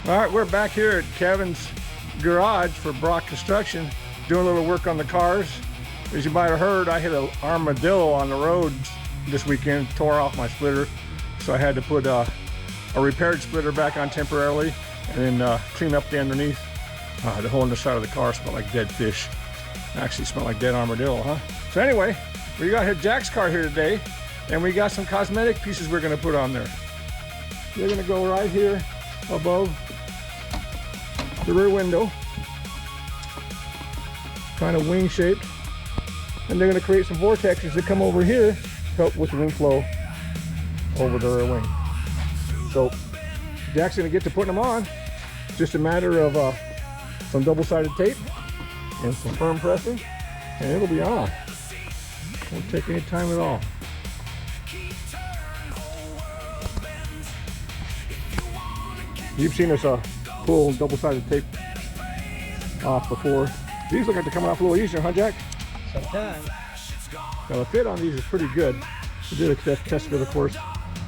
All right, we're back here at Kevin's garage for Brock Construction, doing a little work on the cars. As you might have heard, I hit an armadillo on the road this weekend, tore off my splitter, so I had to put a repaired splitter back on temporarily, and then clean up the underneath. The hole in the side of the car smelled like dead fish. Actually smelled like dead armadillo, huh? So anyway, we got Jack's car here today, and we got some cosmetic pieces we're gonna put on there. They're gonna go right here above the rear window, kind of wing shaped, and they're going to create some vortexes that come over here to help with the wind flow over the rear wing. So Jack's going to get to putting them on. It's just a matter of some double-sided tape and some firm pressing, and it'll be on. Won't take any time at all. You've seen us pull double-sided tape off before. These look like they're coming off a little easier, huh, Jack? Sometimes. Now the fit on these is pretty good. We did a test fit, of course.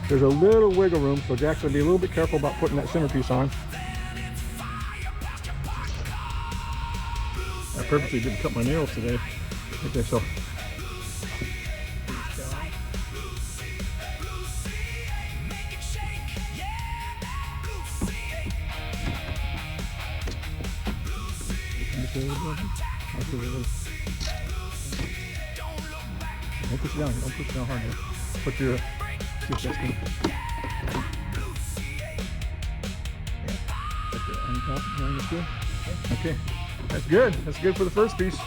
There's a little wiggle room, so Jack's gonna be a little bit careful about putting that centerpiece on. I purposely didn't cut my nails today. Okay, so. Don't push it down. Don't push it down hard. Put your see if that's good. Okay, that's good. That's good for the first piece.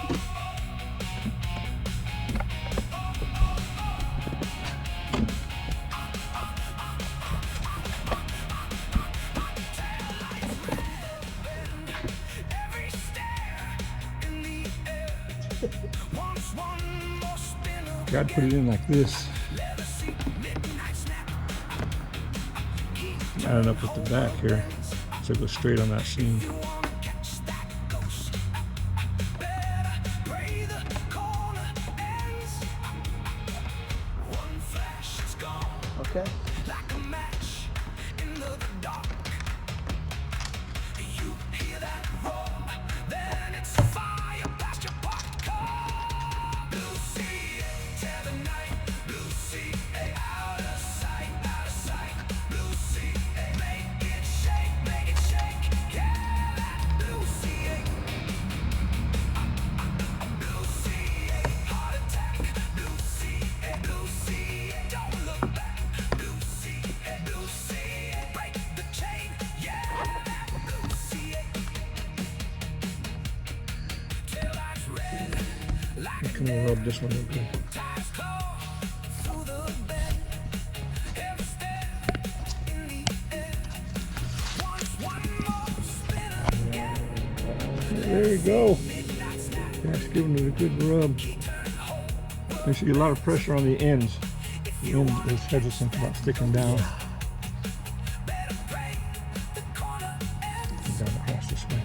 Gotta put it in like this. Not enough with the back here, so it goes straight on that seam. Okay. I'm gonna rub this one in good. There you go. That's giving it a good rub. You see a lot of pressure on the ends. The end is hesitant about sticking down. Down across this way.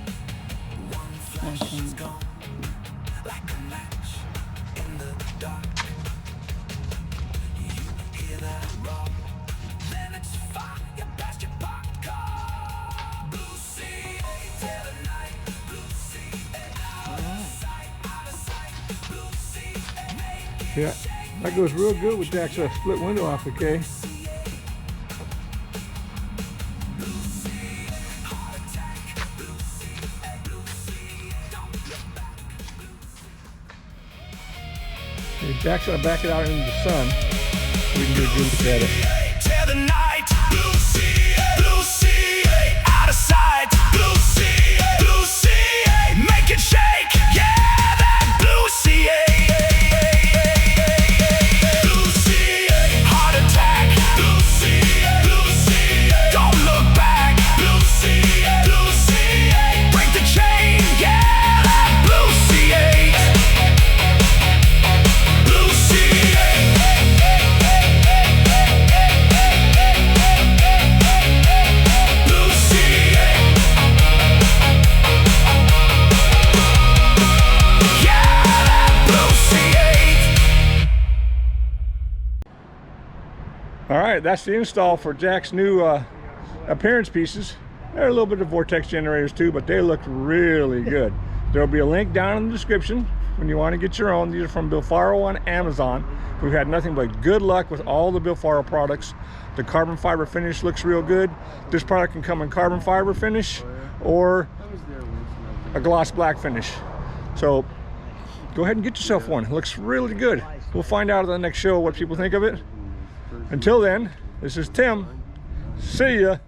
Yeah, that goes real good with Jack's split window off, okay? Okay, Jack's gonna back it out into the sun so we can get a good look at it. Blue C8, out of sight. Blue C8, make it shake. Yeah, that Blue C8. All right, that's the install for Jack's new appearance pieces. There are a little bit of vortex generators too, but they look really good. There'll be a link down in the description when you want to get your own. These are from Billfaro on Amazon. We've had nothing but good luck with all the Billfaro products. The carbon fiber finish looks real good. This product can come in carbon fiber finish or a gloss black finish. So go ahead and get yourself one. It looks really good. We'll find out at the next show what people think of it. Until then, this is Tim. See ya.